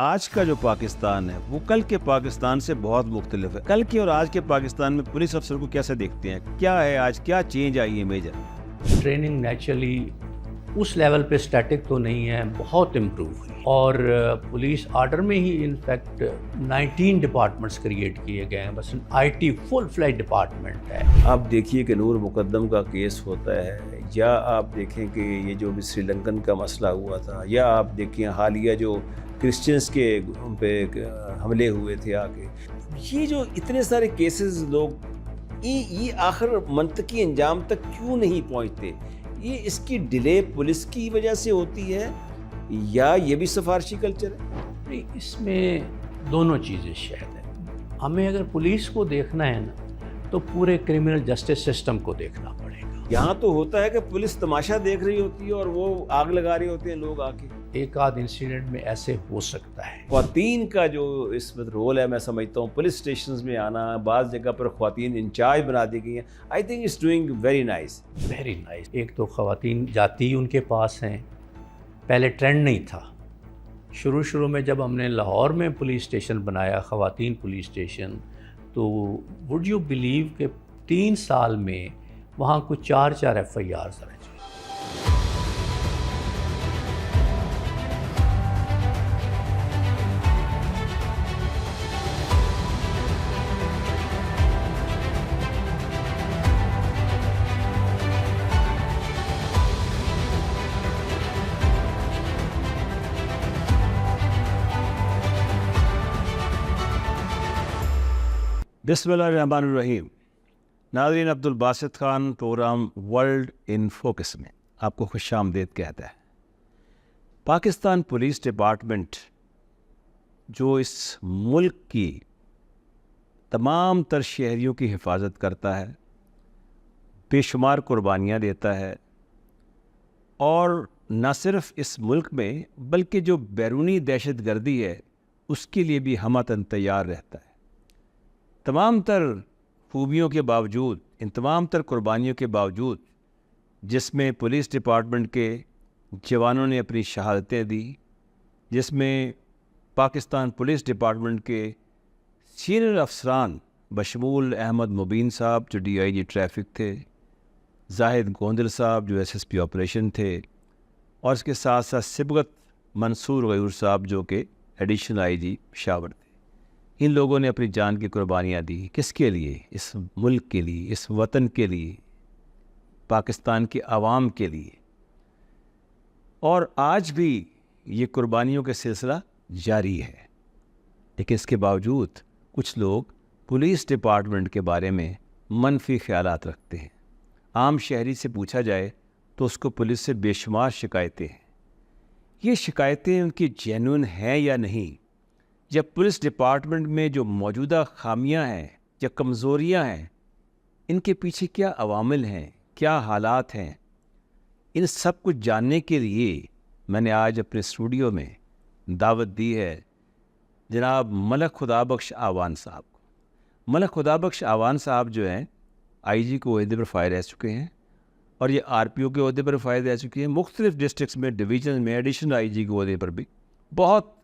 آج کا جو پاکستان ہے وہ کل کے پاکستان سے بہت مختلف ہے. کل کے اور آج کے پاکستان میں پولیس افسر کو کیسے دیکھتے ہیں؟ کیا ہے آج، کیا چینج آئی ہے میجر؟ ٹریننگ نیچرلی اس لیول پہ اسٹیٹک تو نہیں ہے، بہت امپروو ہوئی، اور پولیس آرڈر میں ہی انفیکٹ 19 ڈپارٹمنٹس کریٹ کیے گئے ہیں. بس آئی ٹی فل فلیج ڈپارٹمنٹ ہے. آپ دیکھیے کہ نور مقدم کا کیس ہوتا ہے، یا آپ دیکھیں کہ یہ جو بھی سری لنکن کا مسئلہ ہوا تھا، یا آپ دیکھیں حالیہ جو کرسچنس کے پہ حملے ہوئے تھے آگے، یہ جو اتنے سارے کیسز لوگ یہ آخر منطقی انجام تک کیوں نہیں پہنچتے؟ یہ اس کی ڈیلے پولیس کی وجہ سے ہوتی ہے یا یہ بھی سفارشی کلچر ہے؟ نہیں، اس میں دونوں چیزیں شاید ہیں. ہمیں اگر پولیس کو دیکھنا ہے نا تو پورے کرمنل جسٹس سسٹم کو دیکھنا پڑے گا. یہاں تو ہوتا ہے کہ پولیس تماشا دیکھ رہی ہوتی ہے اور وہ آگ لگا رہے ہوتے ہیں لوگ آ کے. ایک آدھ انسیڈنٹ میں ایسے ہو سکتا ہے. خواتین کا جو اس میں رول ہے، میں سمجھتا ہوں پولیس اسٹیشنز میں آنا، بعض جگہ پر خواتین انچارج بنا دی گئی ہیں. I think it's doing very nice. Very nice. ایک تو خواتین جاتی ان کے پاس ہیں، پہلے ٹرینڈ نہیں تھا. شروع میں جب ہم نے لاہور میں پولیس اسٹیشن بنایا، خواتین پولیس اسٹیشن، تو وڈ یو بلیو کہ 3 سال میں وہاں کچھ 4 ایف آئی آرز درج ہوئی. بسم اللہ الرحمن الرحیم. ناظرین، Abdul Basit Khan programme world in focus میں آپ کو خوش آمدید کہتا ہے. پاکستان پولیس ڈپارٹمنٹ جو اس ملک کی تمام تر شہریوں کی حفاظت کرتا ہے، بے شمار قربانیاں دیتا ہے، اور نہ صرف اس ملک میں بلکہ جو بیرونی دہشت گردی ہے اس کے لیے بھی ہمہ تیار رہتا ہے. تمام تر خوبیوں کے باوجود، ان تمام تر قربانیوں کے باوجود، جس میں پولیس ڈپارٹمنٹ کے جوانوں نے اپنی شہادتیں دی، جس میں پاکستان پولیس ڈپارٹمنٹ کے سینئر افسران بشمول احمد مبین صاحب جو ڈی آئی جی ٹریفک تھے، زاہد گوندل صاحب جو ایس ایس پی آپریشن تھے، اور اس کے ساتھ ساتھ سبغت منصور غیور صاحب جو کہ ایڈیشنل آئی جی پشاور تھے، ان لوگوں نے اپنی جان کی قربانیاں دی. کس کے لیے؟ اس ملک کے لیے، اس وطن کے لیے، پاکستان کے عوام کے لیے. اور آج بھی یہ قربانیوں کا سلسلہ جاری ہے. لیکن اس کے باوجود کچھ لوگ پولیس ڈپارٹمنٹ کے بارے میں منفی خیالات رکھتے ہیں. عام شہری سے پوچھا جائے تو اس کو پولیس سے بے شمار شکایتیں ہیں. یہ شکایتیں ان کی جینوئن ہیں یا نہیں؟ جب پولیس ڈپارٹمنٹ میں جو موجودہ خامیاں ہیں یا کمزوریاں ہیں، ان کے پیچھے کیا عوامل ہیں، کیا حالات ہیں، ان سب کچھ جاننے کے لیے میں نے آج اپنے اسٹوڈیو میں دعوت دی ہے جناب ملک خدا بخش آوان صاحب کو. ملک خدا بخش آوان صاحب جو ہیں آئی جی کو عہدے پر فائز رہ چکے ہیں، اور یہ آر پی او کے عہدے پر فائز رہ چکے ہیں. مختلف ڈسٹرکٹس میں، ڈویژن میں ایڈیشنل آئی جی کے عہدے پر بھی بہت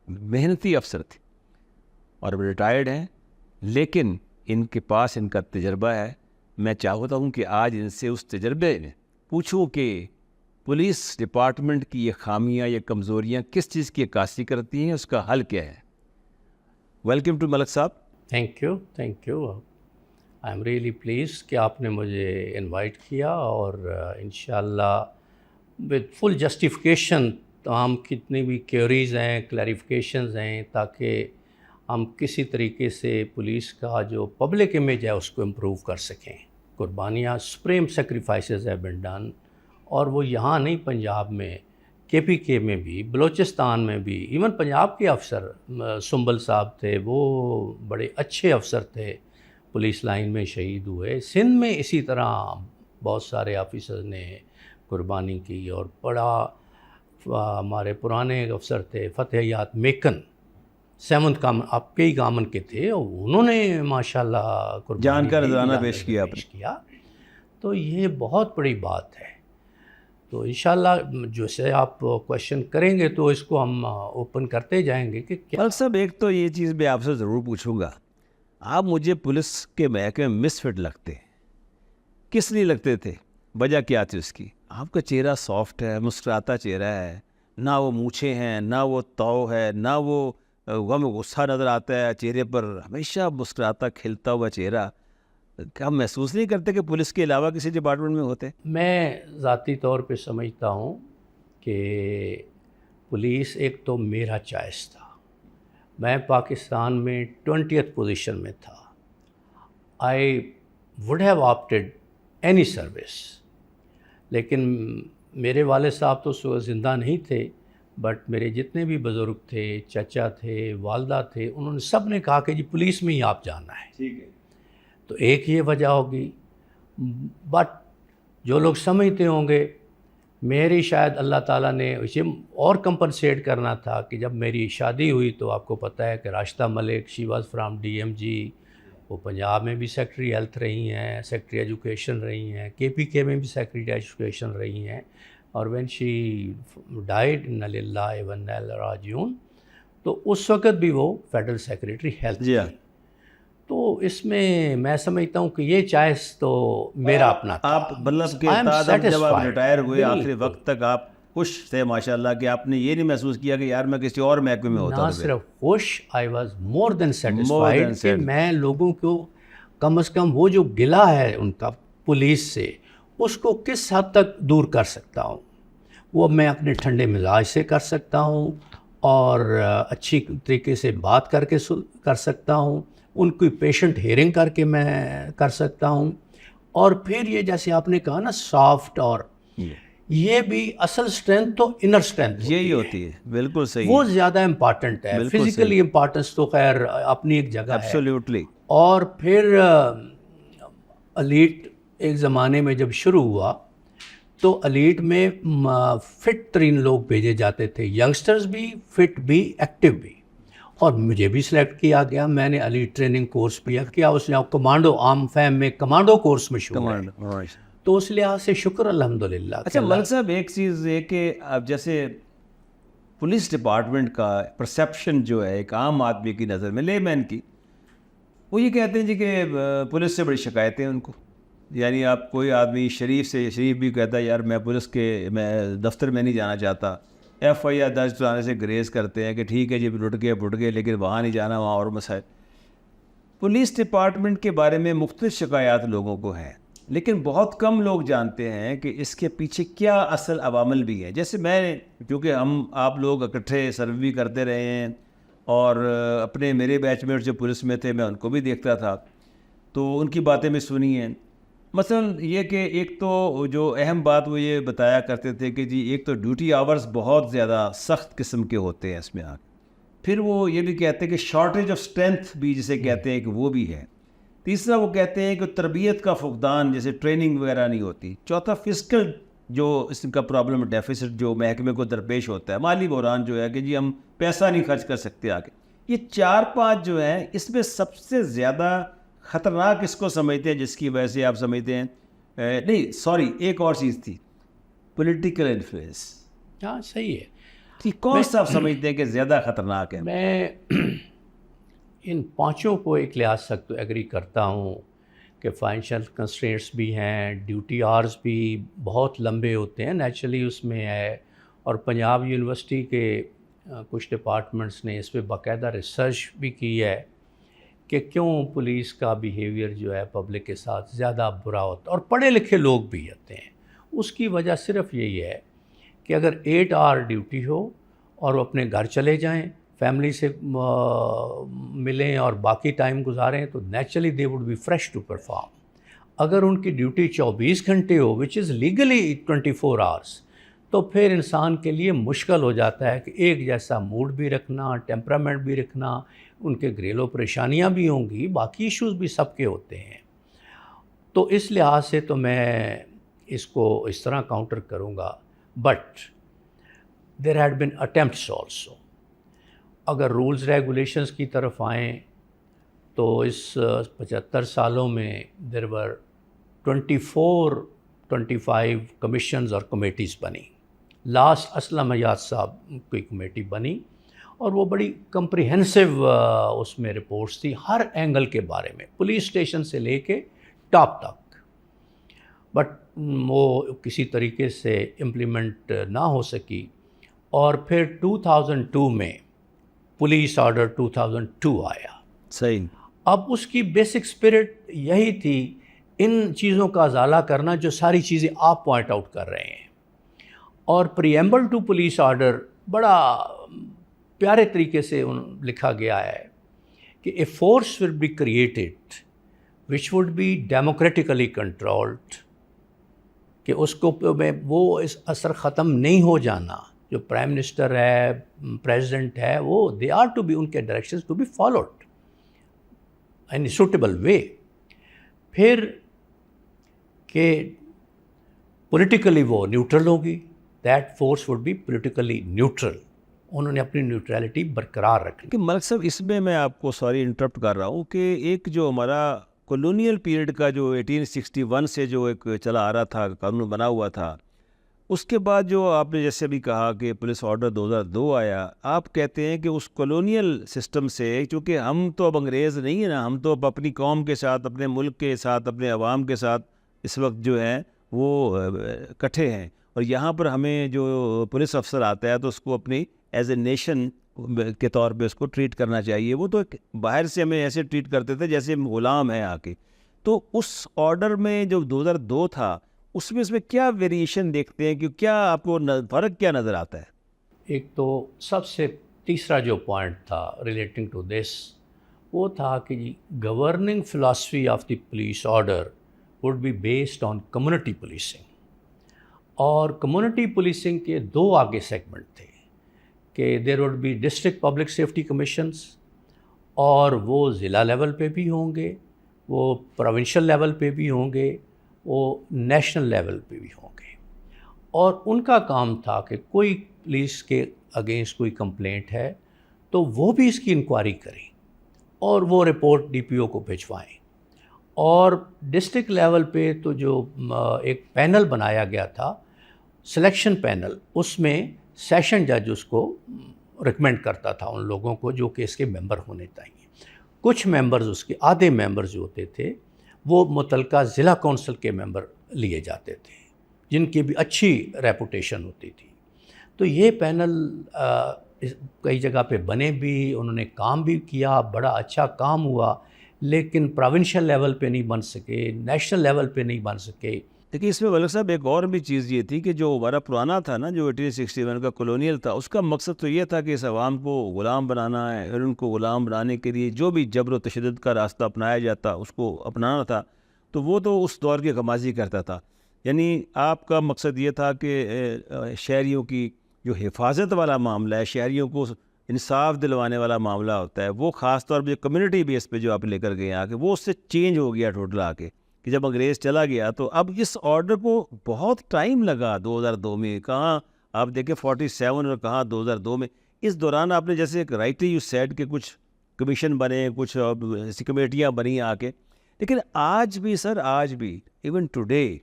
محنتی افسر تھے، اور اب ریٹائرڈ ہیں. لیکن ان کے پاس ان کا تجربہ ہے. میں چاہتا ہوں کہ آج ان سے اس تجربے میں پوچھوں کہ پولیس ڈپارٹمنٹ کی یہ خامیاں، یہ کمزوریاں کس چیز کی عکاسی کرتی ہیں، اس کا حل کیا ہے. ویلکم ٹو ملک صاحب. Thank you. I am really please کہ آپ نے مجھے انوائٹ کیا، اور انشاءاللہ ود فل جسٹیفیکیشن تمام کتنی بھی کیوریز ہیں، کلیریفیکیشنز ہیں، تاکہ ہم کسی طریقے سے پولیس کا جو پبلک امیج ہے اس کو امپروو کر سکیں. قربانیاں، supreme sacrifices have been done, اور وہ یہاں نہیں، پنجاب میں، کے پی کے میں بھی، بلوچستان میں بھی. ایون پنجاب کے افسر سنبل صاحب تھے، وہ بڑے اچھے افسر تھے، پولیس لائن میں شہید ہوئے. سندھ میں اسی طرح بہت سارے آفیسر نے قربانی کی، اور بڑا ہمارے پرانے افسر تھے فتح یات میکن، 7th کامن، آپ کے ہی کامن کے تھے، اور انہوں نے ماشاءاللہ جان کا دی، نذرانہ جان پیش کا کیا. کیا. تو یہ بہت بڑی بات ہے. تو انشاءاللہ جیسے آپ کویشچن کریں گے تو اس کو ہم اوپن کرتے جائیں گے کہ کیا. ملک صاحب ایک تو یہ چیز میں آپ سے ضرور پوچھوں گا, آپ مجھے پولیس کے محکمے میں مس فٹ لگتے, کس لیے لگتے تھے, وجہ کیا تھی اس کی؟ آپ کا چہرہ سافٹ ہے, مسکراتا چہرہ ہے, نہ وہ مونچھیں ہیں, نہ وہ تو ہے, نہ وہ غم غصہ نظر آتا ہے چہرے پر, ہمیشہ مسکراتا کھلتا ہوا چہرہ. کیا محسوس نہیں کرتے کہ پولیس کے علاوہ کسی ڈپارٹمنٹ میں ہوتے؟ میں ذاتی طور پہ سمجھتا ہوں کہ پولیس ایک تو میرا چوائس تھا. میں پاکستان میں 20th پوزیشن میں تھا. I would have opted any service, لیکن میرے والد صاحب تو اس وقت زندہ نہیں تھے, بٹ میرے جتنے بھی بزرگ تھے, چچا تھے, والدہ تھے, انہوں نے سب نے کہا کہ جی پولیس میں ہی آپ جانا ہے. ٹھیک ہے. تو ایک یہ وجہ ہوگی. بٹ جو لوگ سمجھتے ہوں گے, میری شاید اللہ تعالیٰ نے اسے اور کمپنسیٹ کرنا تھا کہ جب میری شادی ہوئی تو آپ کو پتہ ہے کہ راشدہ ملک, شی واز فرام DMG, وہ پنجاب میں بھی سیکرٹری ہیلتھ رہی ہیں, سیکرٹری ایجوکیشن رہی ہیں, KPK میں بھی سیکرٹری ایجوکیشن رہی ہیں, اور وین شی ڈائیڈ انا للہ و انا الیہ راجعون, تو اس وقت بھی وہ فیڈرل سیکرٹری ہیلتھ جی ہاں. تھی. تو اس میں سمجھتا ہوں کہ یہ چوائس تو میرا اپنا تھا. آپ مطلب کہ I am اب جب آپ satisfied. ریٹائر ہوئے آخری بالکل. وقت تک آپ خوش تھے ماشاءاللہ, کہ آپ نے یہ نہیں محسوس کیا کہ یار میں کسی اور محکمے میں ہوتا نہ تو صرف خوش, I was more than More satisfied than کہ میں لوگوں کو کم از کم وہ جو گلہ ہے ان کا پولیس سے, اس کو کس حد تک دور کر سکتا ہوں. وہ میں اپنے ٹھنڈے مزاج سے کر سکتا ہوں, اور اچھی طریقے سے بات کر کے کر سکتا ہوں, ان کی پیشنٹ ہیئرنگ کر کے میں کر سکتا ہوں. اور پھر یہ جیسے آپ نے کہا نا سافٹ, اور یہ بھی اصل سٹرینتھ تو انر سٹرینتھ یہی ہوتی ہے. بالکل صحیح. وہ زیادہ امپارٹنٹ ہے. بالکل فزیکلی امپارٹنس تو خیر اپنی ایک جگہ ہے. ایبسلیوٹلی. اور پھر ایلیٹ ایک زمانے میں جب شروع ہوا تو ایلیٹ میں فٹ ترین لوگ بھیجے جاتے تھے, ینگسٹرز بھی, فٹ بھی, ایکٹیو بھی. اور مجھے بھی سلیکٹ کیا گیا. میں نے ایلیٹ ٹریننگ کورس بھی کیا. اس نے کمانڈو عام فہم میں کمانڈو کورس مشہور ہے, تو اس لحاظ سے شکر الحمدللہ. اچھا ملک صاحب, ایک چیز یہ کہ اب جیسے پولیس ڈپارٹمنٹ کا پرسیپشن جو ہے ایک عام آدمی کی نظر میں, لے مین کی, وہ یہ کہتے ہیں جی کہ پولیس سے بڑی شکایتیں ان کو. یعنی آپ کوئی آدمی شریف سے شریف بھی کہتا ہے یار میں پولیس کے میں دفتر میں نہیں جانا چاہتا, FIR درج کرانے سے گریز کرتے ہیں کہ ٹھیک ہے جی لٹ گئے لیکن وہاں نہیں جانا, وہاں اور مسائل. پولیس ڈپارٹمنٹ کے بارے میں مختلف شکایات لوگوں کو ہیں, لیکن بہت کم لوگ جانتے ہیں کہ اس کے پیچھے کیا اصل عوامل بھی ہیں. جیسے میں, کیونکہ آپ لوگ اکٹھے سرو بھی کرتے رہے ہیں, اور اپنے میرے بیچ میٹ جو پولیس میں تھے میں ان کو بھی دیکھتا تھا, تو ان کی باتیں میں سنی ہیں. مثلا یہ کہ ایک تو جو اہم بات وہ یہ بتایا کرتے تھے کہ جی ایک تو ڈیوٹی آورز بہت زیادہ سخت قسم کے ہوتے ہیں اس میں. پھر وہ یہ بھی کہتے ہیں کہ شارٹیج آف اسٹرینتھ بھی جسے کہتے ہیں کہ وہ بھی ہے. تیسرا وہ کہتے ہیں کہ تربیت کا فقدان, جیسے ٹریننگ وغیرہ نہیں ہوتی. چوتھا فزیکل جو اس کا پرابلم ڈیفیسٹ جو محکمے کو درپیش ہوتا ہے, مالی بحران جو ہے کہ جی ہم پیسہ نہیں خرچ کر سکتے آگے. یہ 4-5 جو ہیں اس میں سب سے زیادہ خطرناک اس کو سمجھتے ہیں جس کی وجہ سے آپ سمجھتے ہیں نہیں سوری ایک اور چیز تھی, پولیٹیکل انفلوئنس. ہاں صحیح ہے. کون سا آپ سمجھتے ہیں کہ زیادہ خطرناک ہے؟ میں ان پانچوں کو ایک لحاظ سے تو ایگری کرتا ہوں کہ فائنینشیل کنسٹرینٹس بھی ہیں, ڈیوٹی آرز بھی بہت لمبے ہوتے ہیں نیچرلی اس میں ہے. اور پنجاب یونیورسٹی کے کچھ ڈپارٹمنٹس نے اس پہ باقاعدہ ریسرچ بھی کی ہے کہ کیوں پولیس کا بیہیویئر جو ہے پبلک کے ساتھ زیادہ برا ہوتا ہے, اور پڑھے لکھے لوگ بھی ہوتے ہیں. اس کی وجہ صرف یہی ہے کہ اگر 8 آور ڈیوٹی ہو اور وہ اپنے گھر چلے جائیں, فیملی سے ملیں اور باقی ٹائم گزاریں, تو naturally they would be fresh to perform. اگر ان کی ڈیوٹی 24 گھنٹے ہو وچ از لیگلی 24 آورس, تو پھر انسان کے لیے مشکل ہو جاتا ہے کہ ایک جیسا موڈ بھی رکھنا, ٹیمپرامنٹ بھی رکھنا. ان کے گھریلو پریشانیاں بھی ہوں گی, باقی ایشوز بھی سب کے ہوتے ہیں. تو اس لحاظ سے تو میں اس کو اس طرح کاؤنٹر کروں گا. But there had been attempts also. اگر رولز ریگولیشنز کی طرف آئیں تو اس 75 سالوں میں دیر ور 24 25 کمیشنز اور کمیٹیز بنی. لاسٹ اسلم حیات صاحب کی کمیٹی بنی اور وہ بڑی کمپریہنسو اس میں رپورٹس تھی ہر اینگل کے بارے میں, پولیس اسٹیشن سے لے کے ٹاپ تک. بٹ وہ کسی طریقے سے امپلیمنٹ نہ ہو سکی. اور پھر 2002 میں پولیس آرڈر 2002 آیا. صحیح. اب اس کی بیسک اسپرٹ یہی تھی ان چیزوں کا ازالہ کرنا جو ساری چیزیں آپ پوائنٹ آؤٹ کر رہے ہیں. اور پریمبل ٹو پولیس آرڈر بڑا پیارے طریقے سے لکھا گیا ہے کہ a force will be created which would be democratically controlled, کہ اس کو میں وہ اس اثر ختم نہیں ہو جانا. جو پرائم منسٹر ہے, پریزیڈنٹ ہے, وہ دے آر ٹو بی, ان کے directions to be followed in suitable way. پھر کہ پولیٹیکلی وہ نیوٹرل ہوگی, that force would be politically neutral. انہوں نے اپنی نیوٹرلٹی برقرار رکھی. کہ ملک صاحب اس میں آپ کو سوری انٹرپٹ کر رہا ہوں کہ ایک جو ہمارا کولونیل پیریڈ کا جو 1861 سے جو ایک چلا آ رہا تھا, قانون بنا ہوا تھا, اس کے بعد جو آپ نے جیسے بھی کہا کہ پولیس آرڈر 2002 آیا, آپ کہتے ہیں کہ اس کولونیل سسٹم سے, چونکہ ہم تو اب انگریز نہیں ہیں نا, ہم تو اب اپنی قوم کے ساتھ, اپنے ملک کے ساتھ, اپنے عوام کے ساتھ اس وقت جو ہیں وہ اکٹھے ہیں, اور یہاں پر ہمیں جو پولیس افسر آتا ہے تو اس کو اپنی ایز اے نیشن کے طور پہ اس کو ٹریٹ کرنا چاہیے. وہ تو باہر سے ہمیں ایسے ٹریٹ کرتے تھے جیسے ہم غلام ہیں آ کے. تو اس آرڈر میں جو 2002 تھا اس میں کیا ویریشن دیکھتے ہیں, کہ کیا آپ کو فرق کیا نظر آتا ہے؟ ایک تو سب سے تیسرا جو پوائنٹ تھا ریلیٹنگ ٹو دس, وہ تھا کہ جی governing philosophy of the police order would be based on community policing. اور کمیونٹی پولیسنگ کے دو آگے سیگمنٹ تھے کہ there would be district public safety commissions, اور وہ ضلع لیول پہ بھی ہوں گے, وہ پروونشل لیول پہ بھی ہوں گے, وہ نیشنل لیول پہ بھی ہوں گے. اور ان کا کام تھا کہ کوئی پولیس کے اگینسٹ کوئی کمپلینٹ ہے تو وہ بھی اس کی انکوائری کریں اور وہ رپورٹ ڈی پی او کو بھجوائیں. اور ڈسٹرکٹ لیول پہ تو جو ایک پینل بنایا گیا تھا, سلیکشن پینل, اس میں سیشن جج اس کو ریکمینڈ کرتا تھا ان لوگوں کو جو کہ اس کے ممبر ہونے چاہیے. کچھ ممبرز, اس کے آدھے ممبرز جو ہوتے تھے وہ متعلقہ ضلع کونسل کے ممبر لیے جاتے تھے جن کی بھی اچھی ریپوٹیشن ہوتی تھی. تو یہ پینل کئی جگہ پہ بنے بھی, انہوں نے کام بھی کیا, بڑا اچھا کام ہوا, لیکن پروونشل لیول پہ نہیں بن سکے, نیشنل لیول پہ نہیں بن سکے. لیکن اس میں ملک صاحب ایک اور بھی چیز یہ تھی کہ جو ہمارا پرانا تھا نا, جو 1861 کا کولونیل تھا, اس کا مقصد تو یہ تھا کہ اس عوام کو غلام بنانا ہے, اور ان کو غلام بنانے کے لیے جو بھی جبر و تشدد کا راستہ اپنایا جاتا اس کو اپنانا تھا. تو وہ تو اس دور کی غمازی کرتا تھا. یعنی آپ کا مقصد یہ تھا کہ شہریوں کی جو حفاظت والا معاملہ ہے, شہریوں کو انصاف دلوانے والا معاملہ ہوتا ہے, وہ خاص طور پہ جو کمیونٹی بیس پہ جو آپ لے کر گئے آ کے, وہ اس سے چینج ہو گیا ٹوٹل آ کے, کہ جب انگریز چلا گیا تو اب اس آرڈر کو بہت ٹائم لگا 2002 میں. کہاں آپ دیکھیں 47 اور کہاں 2002 میں. اس دوران آپ نے جیسے ایک رائٹلی یو سیڈ کہ کچھ کمیشن بنے, کچھ ایسی کمیٹیاں بنی آ کے, لیکن آج بھی سر, آج بھی ایون ٹوڈے,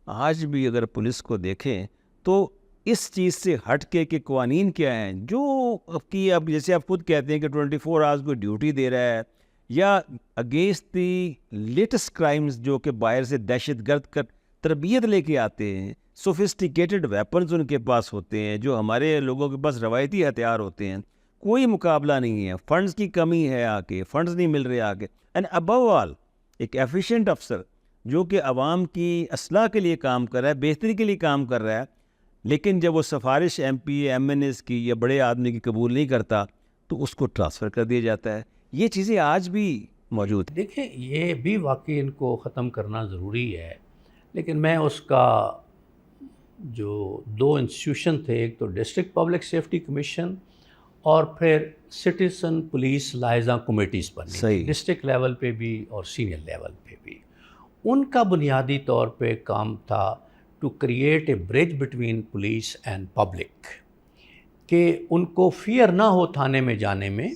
آج بھی اگر پولیس کو دیکھیں تو اس چیز سے ہٹ کے کہ قوانین کیا ہیں جو کی اب جیسے آپ خود کہتے ہیں کہ 24 آورز کو ڈیوٹی دے رہا ہے, یا اگینسٹ دی لیٹسٹ کرائمز جو کہ باہر سے دہشت گرد کر تربیت لے کے آتے ہیں, سوفسٹیکیٹڈ ویپنز ان کے پاس ہوتے ہیں, جو ہمارے لوگوں کے پاس روایتی ہتھیار ہوتے ہیں, کوئی مقابلہ نہیں ہے. فنڈز کی کمی ہے, آ کے فنڈز نہیں مل رہے آ کے. اینڈ ابو آل ایک ایفیشینٹ افسر جو کہ عوام کی اصلاح کے لیے کام کر رہا ہے, بہتری کے لیے کام کر رہا ہے, لیکن جب وہ سفارش M P M N As کی یا بڑے آدمی کی قبول نہیں کرتا تو اس کو ٹرانسفر کر دیا جاتا ہے. یہ چیزیں آج بھی موجود ہیں. دیکھیں یہ بھی واقعی ان کو ختم کرنا ضروری ہے, لیکن میں اس کا جو دو انسٹیٹیوشن تھے, ایک تو ڈسٹرکٹ پبلک سیفٹی کمیشن اور پھر سٹیزن پولیس لائزہ کمیٹیز بنی ڈسٹرکٹ لیول پہ بھی اور سینئر لیول پہ بھی. ان کا بنیادی طور پہ کام تھا to create a bridge between police and public, کہ ان کو فیئر نہ ہو تھانے میں جانے میں,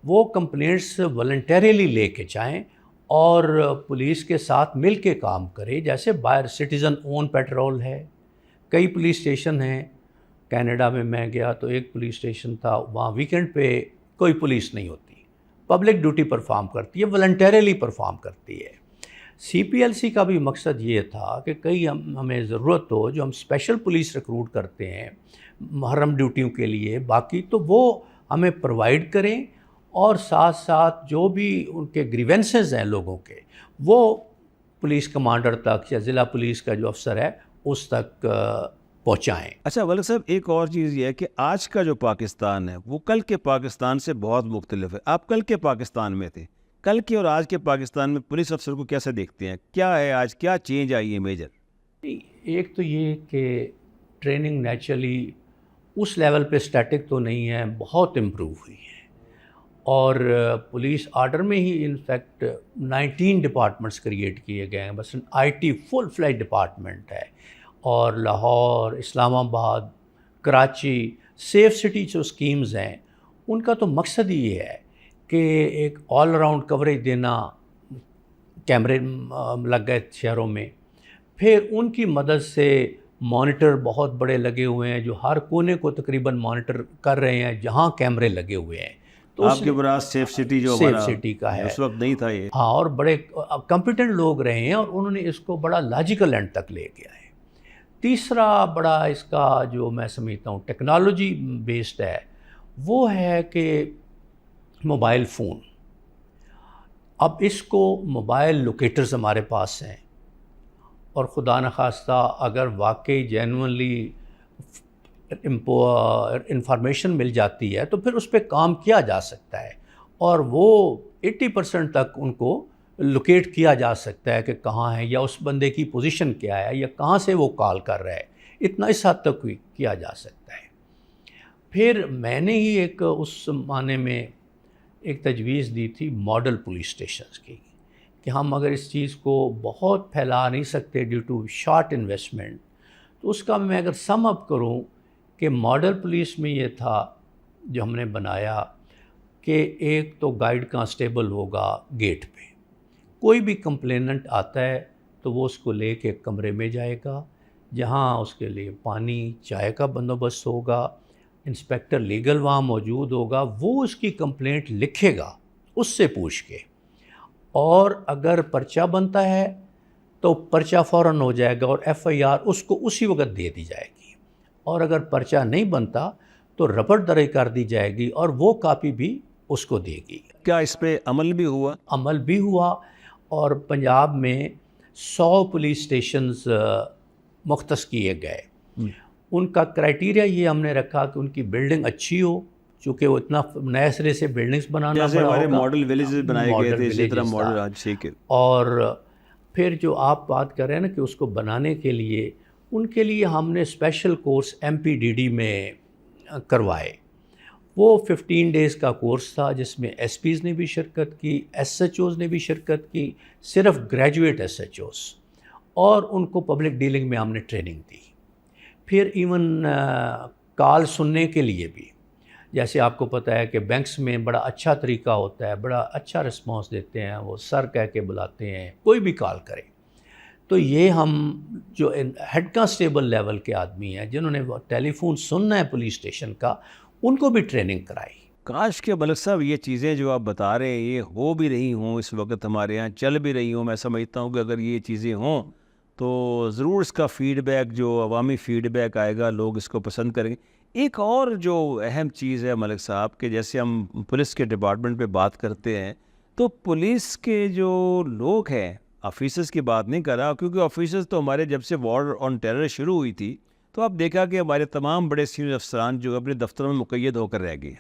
وہ کمپلینٹس والنٹیریلی لے کے جائیں اور پولیس کے ساتھ مل کے کام کرے. جیسے باہر سٹیزن اون پیٹرول ہے, کئی پولیس اسٹیشن ہیں. کینیڈا میں گیا تو ایک پولیس اسٹیشن تھا, وہاں ویکنڈ پہ کوئی پولیس نہیں ہوتی, پبلک ڈیوٹی پرفارم کرتی ہے, والنٹیرلی پرفارم کرتی ہے. سی پی ایل سی کا بھی مقصد یہ تھا کہ کئی ہمیں ضرورت ہو, جو ہم اسپیشل پولیس ریکروٹ کرتے ہیں محرم ڈیوٹیوں کے لیے, باقی تو وہ ہمیں پرووائڈ کریں, اور ساتھ ساتھ جو بھی ان کے گریونسز ہیں لوگوں کے, وہ پولیس کمانڈر تک یا ضلع پولیس کا جو افسر ہے اس تک پہنچائیں. اچھا ولد صاحب، ایک اور چیز یہ ہے کہ آج کا جو پاکستان ہے وہ کل کے پاکستان سے بہت مختلف ہے. آپ کل کے پاکستان میں تھے, کل کے اور آج کے پاکستان میں پولیس افسر کو کیسے دیکھتے ہیں؟ کیا ہے آج, کیا چینج آئی ہے میجر؟ ایک تو یہ کہ ٹریننگ نیچرلی اس لیول پہ اسٹیٹک تو نہیں ہے, بہت امپروو ہوئی ہے. اور پولیس آرڈر میں ہی انفیکٹ 19 ڈپارٹمنٹس کریٹ کیے گئے ہیں. بس آئی ٹی فل فلیج ڈپارٹمنٹ ہے, اور لاہور, اسلام آباد, کراچی سیف سٹی جو اسکیمز ہیں ان کا تو مقصد ہی یہ ہے کہ ایک آل راؤنڈ کوریج دینا. کیمرے لگ گئے شہروں میں, پھر ان کی مدد سے مانیٹر بہت بڑے لگے ہوئے ہیں جو ہر کونے کو تقریباً مانیٹر کر رہے ہیں جہاں کیمرے لگے ہوئے ہیں. تو آپ کے برا سیف سٹی جو سیف سٹی کا ہے اس وقت نہیں تھا یہ. ہاں, اور بڑے کمپیٹنٹ لوگ رہے ہیں اور انہوں نے اس کو بڑا لاجیکل اینڈ تک لے گیا ہے. تیسرا بڑا اس کا جو میں سمجھتا ہوں ٹیکنالوجی بیسڈ ہے وہ ہے کہ موبائل فون. اب اس کو موبائل لوکیٹرز ہمارے پاس ہیں, اور خدا نخواستہ اگر واقعی جینوئنلی انفارمیشن مل جاتی ہے تو پھر اس پہ کام کیا جا سکتا ہے, اور وہ 80% تک ان کو لوکیٹ کیا جا سکتا ہے کہ کہاں ہے, یا اس بندے کی پوزیشن کیا ہے, یا کہاں سے وہ کال کر رہا ہے. اتنا اس حد تک کیا جا سکتا ہے. پھر میں نے ہی ایک اس معنی میں ایک تجویز دی تھی ماڈل پولیس اسٹیشنز کی, کہ ہم اگر اس چیز کو بہت پھیلا نہیں سکتے ڈیو ٹو شارٹ انویسٹمنٹ, تو اس کا میں اگر سم اپ کروں کہ ماڈل پولیس میں یہ تھا جو ہم نے بنایا کہ ایک تو گائیڈ کانسٹیبل ہوگا گیٹ پہ, کوئی بھی کمپلیننٹ آتا ہے تو وہ اس کو لے کے کمرے میں جائے گا جہاں اس کے لیے پانی چائے کا بندوبست ہوگا, انسپیکٹر لیگل وہاں موجود ہوگا, وہ اس کی کمپلینٹ لکھے گا اس سے پوچھ کے, اور اگر پرچہ بنتا ہے تو پرچہ فوراً ہو جائے گا اور ایف آئی آر اس کو اسی وقت دے دی جائے گی, اور اگر پرچہ نہیں بنتا تو رپٹ درج کر دی جائے گی اور وہ کاپی بھی اس کو دے گی. کیا اس پہ عمل بھی ہوا؟ عمل بھی ہوا, اور پنجاب میں 100 پولیس اسٹیشنز مختص کیے گئے. ان کا کرائٹیریا یہ ہم نے رکھا کہ ان کی بلڈنگ اچھی ہو, چونکہ وہ اتنا نئے سرے سے بلڈنگز بنانا جیسے پڑا ہمارے ہوگا, ماڈل ولیجز بنائے گئے تھے اسی طرح ماڈل villages آج ٹھیک ہے. اور پھر جو آپ بات کر رہے ہیں نا کہ اس کو بنانے کے لیے ان کے لیے ہم نے اسپیشل کورس MPDD میں کروائے. وہ 15 ڈیز کا کورس تھا جس میں ایس پیز نے بھی شرکت کی, SHOs نے بھی شرکت کی, صرف گریجویٹ SHOs, اور ان کو پبلک ڈیلنگ میں ہم نے ٹریننگ دی. پھر ایون کال سننے کے لیے بھی, جیسے آپ کو پتہ ہے کہ بینکس میں بڑا اچھا طریقہ ہوتا ہے, بڑا اچھا رسپانس دیتے ہیں, وہ سر کہہ کے بلاتے ہیں کوئی بھی کال کرے. تو یہ ہم جو ہیڈ کانسٹیبل لیول کے آدمی ہیں جنہوں نے ٹیلی فون سننا ہے پولیس اسٹیشن کا, ان کو بھی ٹریننگ کرائی. کاش کہ ملک صاحب یہ چیزیں جو آپ بتا رہے ہیں یہ ہو بھی رہی ہوں, اس وقت ہمارے یہاں چل بھی رہی ہوں. میں سمجھتا ہوں کہ اگر یہ چیزیں ہوں تو ضرور اس کا فیڈ بیک جو عوامی فیڈ بیک آئے گا, لوگ اس کو پسند کریں گے. ایک اور جو اہم چیز ہے ملک صاحب کہ جیسے ہم پولیس کے ڈپارٹمنٹ پہ بات کرتے ہیں تو پولیس کے جو لوگ ہیں, آفیسرز کی بات نہیں کر رہا کیونکہ آفیسرز تو ہمارے جب سے وار آن ٹیرر شروع ہوئی تھی تو آپ دیکھا کہ ہمارے تمام بڑے سینئر افسران جو اپنے دفتروں میں مقید ہو کر رہ گئے.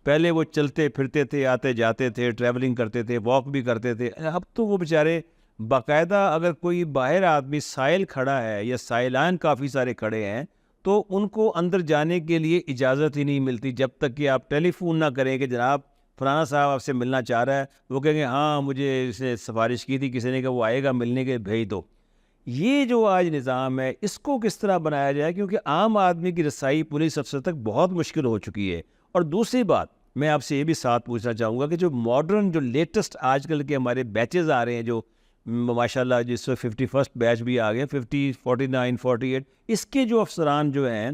پہلے وہ چلتے پھرتے تھے, آتے جاتے تھے, ٹریولنگ کرتے تھے, واک بھی کرتے تھے. اب تو وہ بیچارے باقاعدہ اگر کوئی باہر آدمی سائل کھڑا ہے یا سائلان کافی سارے کھڑے ہیں تو ان کو اندر جانے کے لیے اجازت ہی نہیں ملتی جب تک کہ آپ ٹیلی فون نہ کریں کہ جناب فلانا صاحب آپ سے ملنا چاہ رہا ہے. وہ کہیں گے ہاں مجھے اسے سفارش کی تھی کسی نے کہ وہ آئے گا ملنے کے, بھیج دو. یہ جو آج نظام ہے اس کو کس طرح بنایا جائے, کیونکہ عام آدمی کی رسائی پولیس افسر تک بہت مشکل ہو چکی ہے. اور دوسری بات میں آپ سے یہ بھی ساتھ پوچھنا چاہوں گا کہ جو ماڈرن جو لیٹسٹ آج کل کے ہمارے بیچز آ رہے ہیں جو ماشاء اللہ جس میں 51 بیچ بھی آ گئے 50 49 48 اس کے جو افسران جو ہیں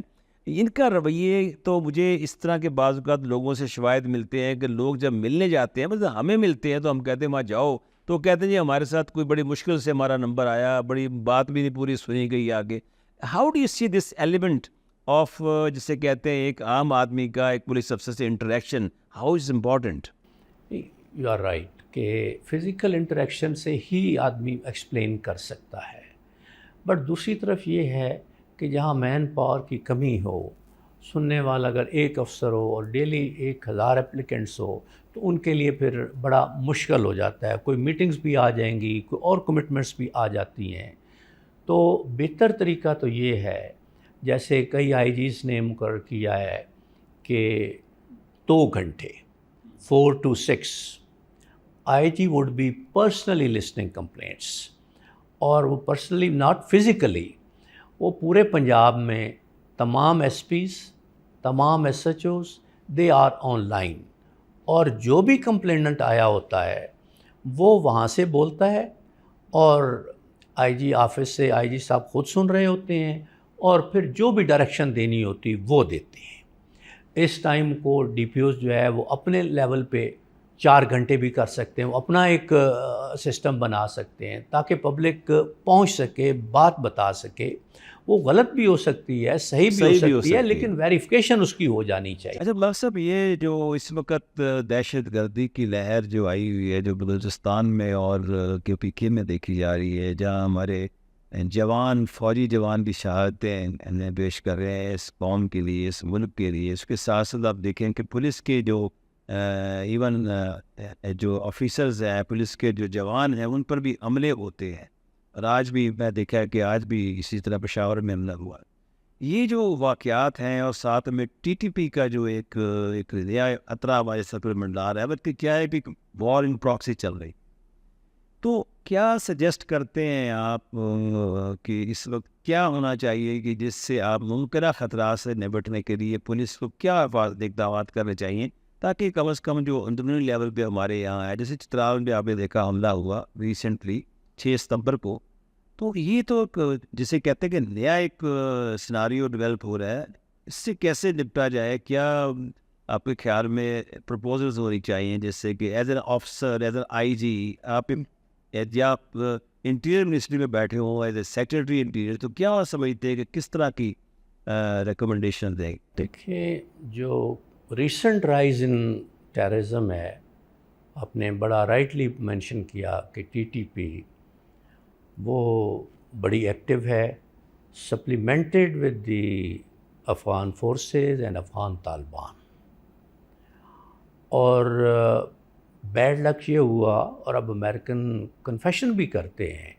ان کا رویے تو مجھے اس طرح کے بعض اوقات لوگوں سے شواہد ملتے ہیں کہ لوگ جب ملنے جاتے ہیں مطلب ہمیں ملتے ہیں تو ہم کہتے ہیں وہاں جاؤ تو کہتے ہیں جی ہمارے ساتھ کوئی بڑی مشکل سے ہمارا نمبر آیا, بڑی بات بھی نہیں پوری سنی گئی آگے. How do you see this element of جسے کہتے ہیں ایک عام آدمی کا ایک پولیس افسر سے interaction, how is important? You are right کہ فزیکل انٹریکشن سے ہی آدمی ایکسپلین کر سکتا ہے, بٹ دوسری طرف یہ ہے کہ جہاں مین پاور کی کمی ہو, سننے والا اگر ایک افسر ہو اور ڈیلی 1000 اپلیکنٹس ہو تو ان کے لیے پھر بڑا مشکل ہو جاتا ہے. کوئی میٹنگز بھی آ جائیں گی, کوئی اور کمٹمنٹس بھی آ جاتی ہیں. تو بہتر طریقہ تو یہ ہے جیسے کئی آئی جیز نے مقرر کیا ہے کہ 2 گھنٹے 4 to 6 I G would be personally listening complaints, اور وہ پرسنلی ناٹ فزیکلی, وہ پورے پنجاب میں تمام ایس پیز, تمام S H Os they are online, اور جو بھی کمپلیننٹ آیا ہوتا ہے وہ وہاں سے بولتا ہے اور آئی جی آفس سے آئی جی صاحب خود سن رہے ہوتے ہیں اور پھر جو بھی ڈائریکشن دینی ہوتی وہ دیتے ہیں. اس ٹائم کو ڈی پی اوز جو ہے وہ اپنے لیول پہ 4 گھنٹے بھی کر سکتے ہیں, وہ اپنا ایک سسٹم بنا سکتے ہیں تاکہ پبلک پہنچ سکے, بات بتا سکے. وہ غلط بھی ہو سکتی ہے, صحیح بھی ہو سکتی ہے, لیکن ویریفیکیشن اس کی ہو جانی چاہیے. اچھا ملک صاحب, یہ جو اس وقت دہشت گردی کی لہر جو آئی ہوئی ہے جو بلوچستان میں اور کے پی کے میں دیکھی جا رہی ہے, جہاں ہمارے جوان فوجی جوان بھی شہادتیں پیش کر رہے ہیں اس قوم کے لیے, اس ملک کے لیے, اس کے ساتھ ساتھ آپ دیکھیں کہ پولیس کے جو ایون جو آفیسرز ہیں, پولیس کے جو جوان ہیں, ان پر بھی حملے ہوتے ہیں. اور آج بھی میں دیکھا کہ آج بھی اسی طرح پشاور میں حملہ ہوا. یہ جو واقعات ہیں اور ساتھ میں ٹی ٹی پی کا جو ایک نیا خطرہ ہمارے سر پر منڈلا رہا ہے, بلکہ کیا ہے کہ وار ان پراکسی چل رہی, تو کیا سجیسٹ کرتے ہیں آپ کہ اس وقت کیا ہونا چاہیے کہ جس سے آپ ممکنہ خطرات سے نپٹنے کے لیے پولیس کو کیا حفاظتی اقدامات کرنے چاہیے تاکہ کم از کم جو اندرونی لیول پہ ہمارے یہاں ہے, جیسے چترال میں آپ نے دیکھا حملہ ہوا ریسنٹلی 6 ستمبر کو, تو یہ تو جسے کہتے ہیں کہ نیا ایک سیناریو ڈیولپ ہو رہا ہے, اس سے کیسے نپٹا جائے؟ کیا آپ کے خیال میں پرپوزلز ہونی چاہیے جس سے کہ as an officer, as an I G, آپ انٹیریئر منسٹری میں بیٹھے ہوں ایز اے سیکرٹری انٹیریئر, تو کیا سمجھتے ہیں کہ کس طرح کی ریکمنڈیشن دیں؟ دیکھیں, جو ریسنٹ رائز ان ٹیررزم ہے, آپ نے بڑا رائٹلی مینشن کیا کہ ٹی ٹی پی وہ بڑی ایکٹیو ہے, supplemented with the Afghan forces and Afghan Taliban. اور بیڈ لک یہ ہوا, اور اب امریکن کنفیشن بھی کرتے ہیں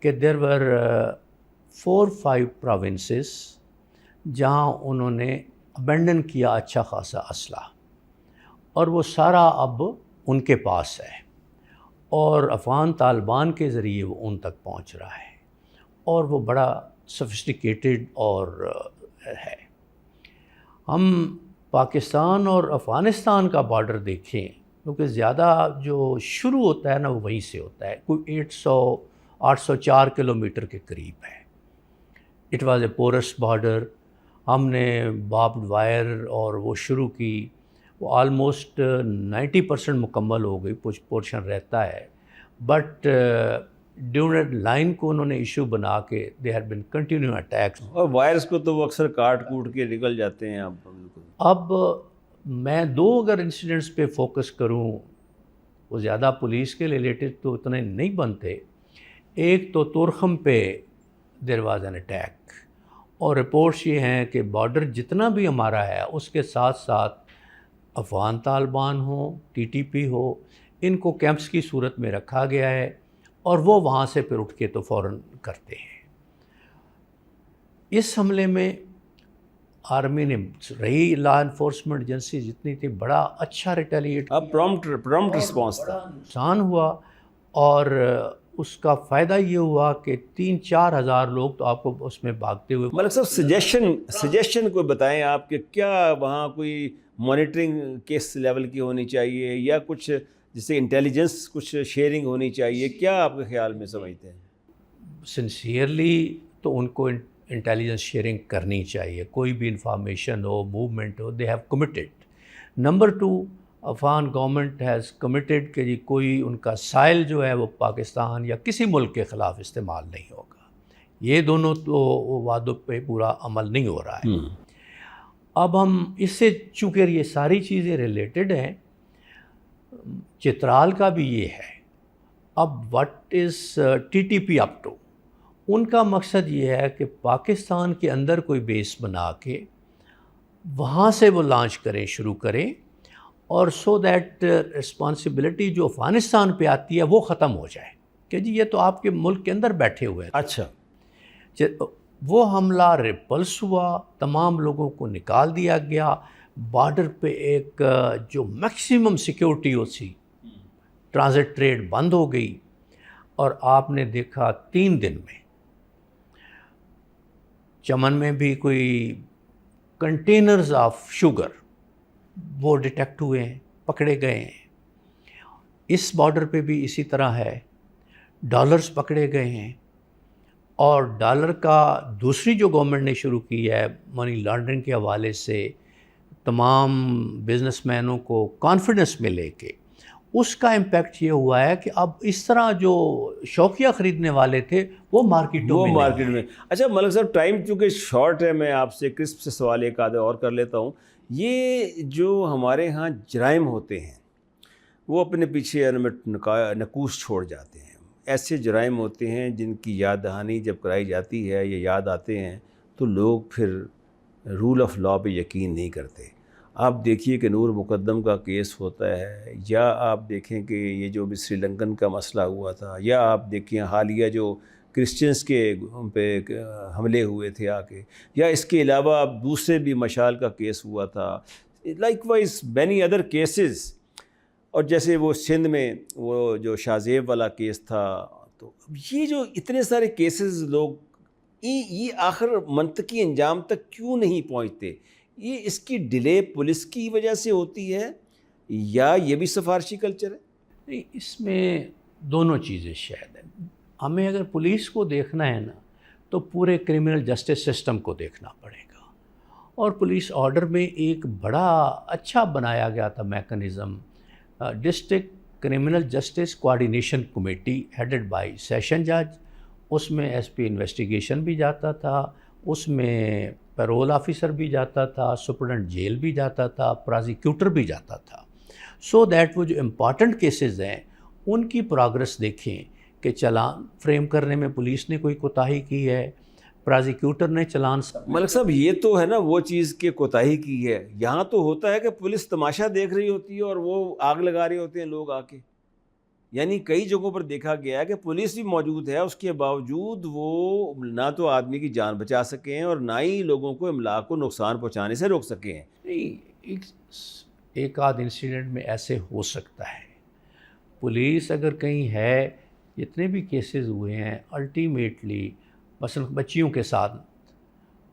کہ دیر ور 4-5 پروونسز جہاں انہوں نے ابینڈن کیا اچھا خاصا اسلحہ, اور وہ سارا اب ان کے پاس ہے, اور افغان طالبان کے ذریعے وہ ان تک پہنچ رہا ہے, اور وہ بڑا سفسٹیکیٹڈ اور ہے. ہم پاکستان اور افغانستان کا بارڈر دیکھیں, کیونکہ زیادہ جو شروع ہوتا ہے نا وہ وہیں سے ہوتا ہے, کوئی 804 کلومیٹر کے قریب ہے. It was a porous border. ہم نے باربڈ وائر اور وہ شروع کی, وہ آلموسٹ 90% مکمل ہو گئی, کچھ پورشن رہتا ہے, بٹ ڈیورنٹ لائن کو انہوں نے ایشو بنا کے they had been continue attacks. اور وائرس کو تو وہ اکثر کاٹ کوٹ کے نکل جاتے ہیں. اب میں 2 اگر انسیڈنٹس پہ فوکس کروں, وہ زیادہ پولیس کے ریلیٹڈ تو اتنے نہیں بنتے. ایک تو تورخم پہ دیر واز این اٹیک, اور رپورٹس یہ ہیں کہ بارڈر جتنا بھی ہمارا ہے اس کے ساتھ ساتھ افغان طالبان ہوں, ٹی ٹی پی ہو, ان کو کیمپس کی صورت میں رکھا گیا ہے, اور وہ وہاں سے پھر اٹھ کے تو فوراً کرتے ہیں. اس حملے میں آرمی نے رہی لا انفورسمنٹ ایجنسی جتنی تھی بڑا اچھا ریٹیلیٹ, اب پرومپٹ رسپانس تھا, نقصان ہوا, اور اس کا فائدہ یہ ہوا کہ 3-4 ہزار لوگ تو آپ کو اس میں بھاگتے ہوئے. ملک صاحب سجیشن کوئی بتائیں آپ کہ کیا وہاں کوئی مانیٹرنگ کس لیول کی ہونی چاہیے یا کچھ جیسے انٹیلیجنس کچھ شیئرنگ ہونی چاہیے، کیا آپ کے خیال میں سمجھتے ہیں؟ سنسیئرلی تو ان کو انٹیلیجنس شیئرنگ کرنی چاہیے. کوئی بھی information who, movement who, they have committed. Number 2، Afghan government has committed کہ جی کوئی ان کا سائل جو ہے وہ پاکستان یا کسی ملک کے خلاف استعمال نہیں ہوگا. یہ دونوں تو وعدوں پہ پورا عمل نہیں ہو رہا ہے. اب ہم اس سے چونکہ یہ ساری چیزیں ریلیٹڈ ہیں، چترال کا بھی یہ ہے. اب what is TTP up to, ان کا مقصد یہ ہے کہ پاکستان کے اندر کوئی بیس بنا کے وہاں سے وہ لانچ کریں، شروع کریں، اور سو دیٹ رسپانسبلٹی جو افغانستان پہ آتی ہے وہ ختم ہو جائے کہ جی یہ تو آپ کے ملک کے اندر بیٹھے ہوئے ہیں. اچھا، وہ حملہ ریپلس ہوا، تمام لوگوں کو نکال دیا گیا. بارڈر پہ ایک جو میکسیمم سیکیورٹی ہو تھی، ٹرانزٹ ٹریڈ بند ہو گئی، اور آپ نے دیکھا 3 دن میں چمن میں بھی کوئی کنٹینرز آف شوگر وہ ڈیٹیکٹ ہوئے ہیں، پکڑے گئے ہیں. اس بارڈر پہ بھی اسی طرح ہے، ڈالرز پکڑے گئے ہیں. اور ڈالر کا دوسری جو گورنمنٹ نے شروع کی ہے منی لانڈرنگ کے حوالے سے تمام بزنس مینوں کو کانفیڈنس میں لے کے، اس کا امپیکٹ یہ ہوا ہے کہ اب اس طرح جو شوقیہ خریدنے والے تھے وہ مارکیٹوں میں. اچھا ملک صاحب، ٹائم چونکہ شارٹ ہے، میں آپ سے کرسپ سے سوال ایک آدھا اور کر لیتا ہوں. یہ جو ہمارے ہاں جرائم ہوتے ہیں وہ اپنے پیچھے نقوش چھوڑ جاتے ہیں. ایسے جرائم ہوتے ہیں جن کی یاد دہانی جب کرائی جاتی ہے یا یاد آتے ہیں تو لوگ پھر رول آف لا پہ یقین نہیں کرتے. آپ دیکھیے کہ نور مقدم کا کیس ہوتا ہے، یا آپ دیکھیں کہ یہ جو بھی سری لنکن کا مسئلہ ہوا تھا، یا آپ دیکھیں حالیہ جو کرسچنس کے پہ حملے ہوئے تھے آ کے، یا اس کے علاوہ اب دوسرے بھی مشال کا کیس ہوا تھا، like wise many other cases. اور جیسے وہ سندھ میں وہ جو شاہ زیب والا کیس تھا. تو یہ جو اتنے سارے کیسز لوگ یہ آخر منطقی انجام تک کیوں نہیں پہنچتے؟ یہ اس کی ڈیلے پولیس کی وجہ سے ہوتی ہے یا یہ بھی سفارشی کلچر ہے؟ نہیں، اس میں دونوں چیزیں شاید ہیں. ہمیں اگر پولیس کو دیکھنا ہے نا تو پورے کرمنل جسٹس سسٹم کو دیکھنا پڑے گا. اور پولیس آرڈر میں ایک بڑا اچھا بنایا گیا تھا mechanism, district criminal justice coordination committee headed by session جج. اس میں ایس پی انویسٹیگیشن بھی جاتا تھا، اس میں پیرول آفیسر بھی جاتا تھا، سپرڈنٹ جیل بھی جاتا تھا، پرازیکیوٹر بھی جاتا تھا. سو دیٹ وہ جو امپارٹنٹ کیسز ہیں ان کی پروگرس دیکھیں کہ چلان فریم کرنے میں پولیس نے کوئی کوتاہی کی ہے، پرازیکیوٹر نے چلان. ملک صاحب، یہ تو ہے نا وہ چیز کہ کوتاہی کی ہے. یہاں تو ہوتا ہے کہ پولیس تماشا دیکھ رہی ہوتی ہے اور وہ آگ لگا رہے ہوتے ہیں لوگ آ کے. یعنی کئی جگہوں پر دیکھا گیا ہے کہ پولیس بھی موجود ہے، اس کے باوجود وہ نہ تو آدمی کی جان بچا سکے ہیں اور نہ ہی لوگوں کو املاک کو نقصان پہنچانے سے روک سکے ہیں. ایک آدھ انسیڈنٹ میں ایسے ہو سکتا ہے. پولیس اگر کہیں ہے، جتنے بھی کیسز ہوئے ہیں الٹیمیٹلی مثلا بچیوں کے ساتھ،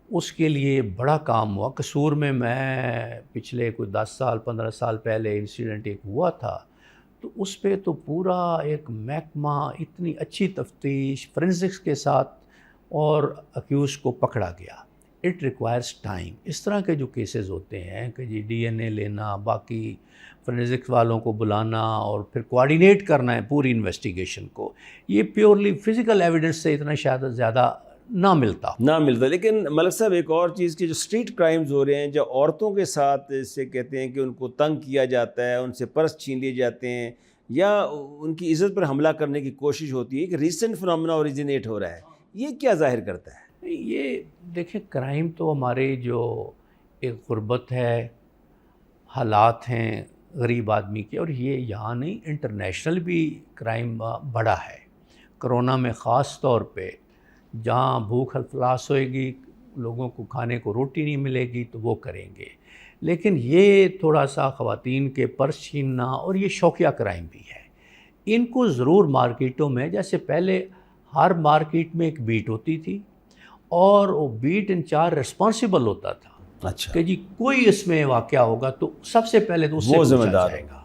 اس کے لیے بڑا کام ہوا. قصور میں پچھلے کوئی 10 سال 15 سال پہلے انسیڈنٹ ایک ہوا تھا، تو اس پہ تو پورا ایک محکمہ، اتنی اچھی تفتیش فورینسکس کے ساتھ، اور اکیوز کو پکڑا گیا. It requires time. اس طرح کے جو کیسز ہوتے ہیں کہ جی DNA لینا، باقی فورینسکس والوں کو بلانا اور پھر کوآرڈینیٹ کرنا ہے پوری انویسٹیگیشن کو، یہ پیورلی فزیکل ایویڈنس سے اتنا شاید زیادہ نہ ملتا. لیکن ملک صاحب ایک اور چیز کی جو اسٹریٹ کرائمز ہو رہے ہیں، جو عورتوں کے ساتھ سے کہتے ہیں کہ ان کو تنگ کیا جاتا ہے، ان سے پرس چھین لیے جاتے ہیں یا ان کی عزت پر حملہ کرنے کی کوشش ہوتی ہے، کہ ریسنٹ فنامنا اوریجنیٹ ہو رہا ہے. یہ کیا ظاہر کرتا ہے؟ یہ دیکھیں، کرائم تو ہمارے جو ایک غربت ہے، حالات ہیں غریب آدمی کے، اور یہ یہاں نہیں، انٹرنیشنل بھی کرائم بڑا ہے. کرونا میں خاص طور پہ جہاں بھوک افلاس ہوئے گی، لوگوں کو کھانے کو روٹی نہیں ملے گی تو وہ کریں گے. لیکن یہ تھوڑا سا خواتین کے پرس چھیننا اور یہ شوقیہ کرائم بھی ہے. ان کو ضرور مارکیٹوں میں، جیسے پہلے ہر مارکیٹ میں ایک بیٹ ہوتی تھی اور وہ بیٹ انچارج رسپانسبل ہوتا تھا اچھا، کہ جی کوئی اس میں واقعہ ہوگا تو سب سے پہلے تو اس سے وہ ذمہ پوچھا دار جائے گا،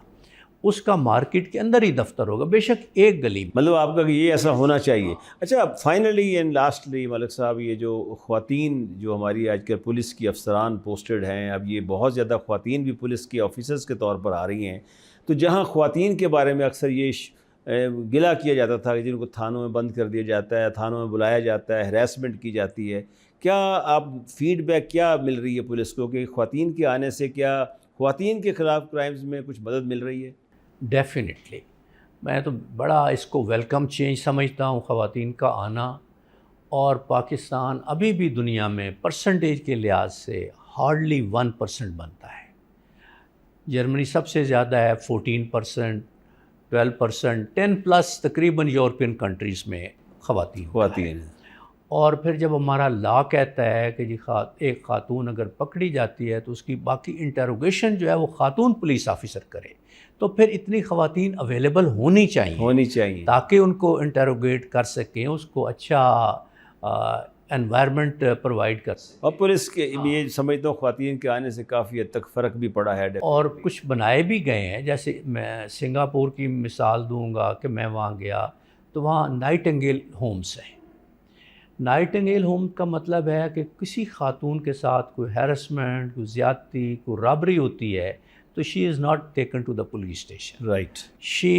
اس کا مارکیٹ کے اندر ہی دفتر ہوگا، بے شک ایک گلی میں۔ مطلب آپ کا کہ یہ ایسا ہونا چاہیے۔ اچھا، فائنلی اینڈ لاسٹلی ملک صاحب، یہ جو خواتین جو ہماری آج کل پولیس کی افسران پوسٹڈ ہیں، اب یہ بہت زیادہ خواتین بھی پولیس کے آفیسرز کے طور پر آ رہی ہیں، تو جہاں خواتین کے بارے میں اکثر یہ گلہ کیا جاتا تھا کہ جن کو تھانوں میں بند کر دیا جاتا ہے، تھانوں میں بلایا جاتا ہے، ہراسمنٹ کی جاتی ہے، کیا آپ فیڈ بیک کیا مل رہی ہے پولیس کو کہ خواتین کے آنے سے کیا خواتین کے خلاف کرائمز میں کچھ مدد مل رہی ہے؟ ڈیفینیٹلی، میں تو بڑا اس کو ویلکم چینج سمجھتا ہوں خواتین کا آنا، اور پاکستان ابھی بھی دنیا میں پرسنٹیج کے لحاظ سے ہارڈلی 1% بنتا ہے۔ جرمنی سب سے زیادہ ہے 14%، 12%، 10+ تقریباً یورپین کنٹریز میں خواتین کا ہے۔ خواتین اور پھر جب ہمارا لا کہتا ہے کہ جی ایک خاتون اگر پکڑی جاتی ہے تو اس کی باقی انٹروگیشن جو ہے وہ خاتون پولیس آفیسر کرے، تو پھر اتنی خواتین اویلیبل ہونی چاہیے تاکہ ان کو انٹروگیٹ کر سکیں، اس کو اچھا انوائرمنٹ پرووائڈ کر سکیں۔ اور پولیس کے یہ سمجھتا ہوں خواتین کے آنے سے کافی حد تک فرق بھی پڑا ہے، اور کچھ بنائے بھی گئے ہیں، جیسے میں سنگاپور کی مثال دوں گا کہ میں وہاں گیا تو وہاں نائٹنگیل ہومز ہیں۔ نائٹنگیل ہوم کا مطلب ہے کہ کسی خاتون کے ساتھ کوئی ہیرسمنٹ، کوئی زیادتی، کوئی رابری ہوتی ہے تو she is not taken to the police station, right, she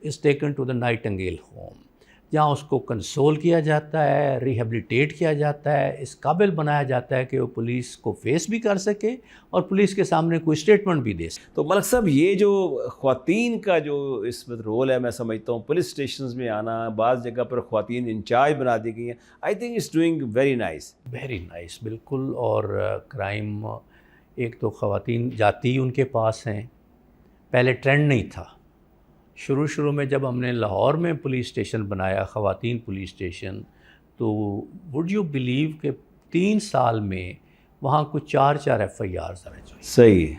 is taken to the Nightingale home, جہاں اس کو کنسول کیا جاتا ہے، ریہیبلیٹیٹ کیا جاتا ہے، اس قابل بنایا جاتا ہے کہ وہ پولیس کو فیس بھی کر سکے اور پولیس کے سامنے کوئی اسٹیٹمنٹ بھی دے سکے۔ تو ملک صاحب یہ جو خواتین کا جو اس میں رول ہے، میں سمجھتا ہوں پولیس اسٹیشنز میں آنا، بعض جگہ پر خواتین انچارج بنا دی گئی ہیں، I think it's doing very nice, very nice, بالکل۔ اور کرائم، ایک تو خواتین جاتی ان کے پاس ہیں، پہلے ٹرینڈ نہیں تھا۔ شروع میں جب ہم نے لاہور میں پولیس اسٹیشن بنایا، خواتین پولیس اسٹیشن، تو وڈ یو بلیو کہ 3 سال میں وہاں کچھ 4 FIRs درج ہوئی۔ صحیح،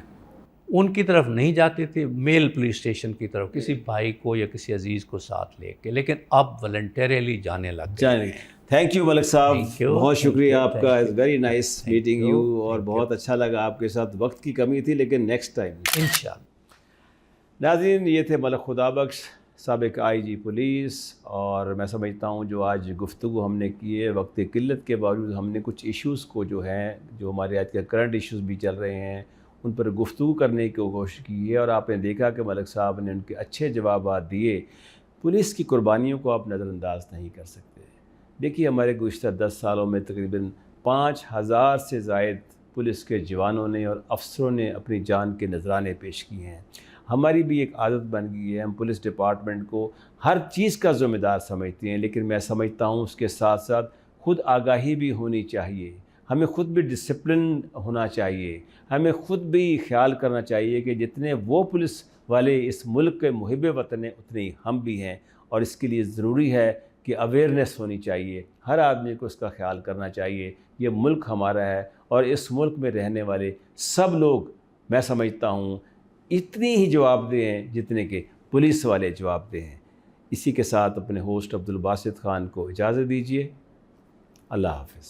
ان کی طرف نہیں جاتے تھے، میل پولیس اسٹیشن کی طرف کسی بھائی کو یا کسی عزیز کو ساتھ لے کے، لیکن اب والنٹیرلی جانے لگ گئے۔ تھینک یو ملک صاحب، Thank you. بہت شکریہ Thank you. آپ کا، Thank you. Very nice Thank meeting you. You, اور Thank بہت اچھا لگا آپ کے ساتھ، وقت کی کمی تھی لیکن نیکسٹ ٹائم۔ انشاءاللہ۔ ناظرین، یہ تھے ملک خدا بخش، سابق IG پولیس، اور میں سمجھتا ہوں جو آج گفتگو ہم نے کی ہے، وقت قلت کے باوجود ہم نے کچھ ایشوز کو جو ہیں، جو ہمارے آج کے کرنٹ ایشوز بھی چل رہے ہیں، ان پر گفتگو کرنے کی کوشش کی ہے، اور آپ نے دیکھا کہ ملک صاحب نے ان کے اچھے جوابات دیے۔ پولیس کی قربانیوں کو آپ نظر انداز نہیں کر سکتے۔ دیکھیے، ہمارے گزشتہ 10 سالوں میں تقریباً 5000 سے زائد پولیس کے جوانوں نے اور افسروں نے اپنی جان کے نذرانے پیش کیے ہیں۔ ہماری بھی ایک عادت بن گئی ہے، ہم پولیس ڈپارٹمنٹ کو ہر چیز کا ذمہ دار سمجھتے ہیں، لیکن میں سمجھتا ہوں اس کے ساتھ ساتھ خود آگاہی بھی ہونی چاہیے، ہمیں خود بھی ڈسپلن ہونا چاہیے، ہمیں خود بھی خیال کرنا چاہیے کہ جتنے وہ پولیس والے اس ملک کے محب وطن ہیں، اتنے ہی ہم بھی ہیں، اور اس کے لیے ضروری ہے کہ اویئرنیس ہونی چاہیے، ہر آدمی کو اس کا خیال کرنا چاہیے۔ یہ ملک ہمارا ہے، اور اس ملک میں رہنے والے سب لوگ، میں سمجھتا ہوں، اتنی ہی جواب دہ ہیں جتنے کہ پولیس والے جواب دہ ہیں۔ اسی کے ساتھ اپنے ہوسٹ عبدالباسط خان کو اجازت دیجیے، اللہ حافظ۔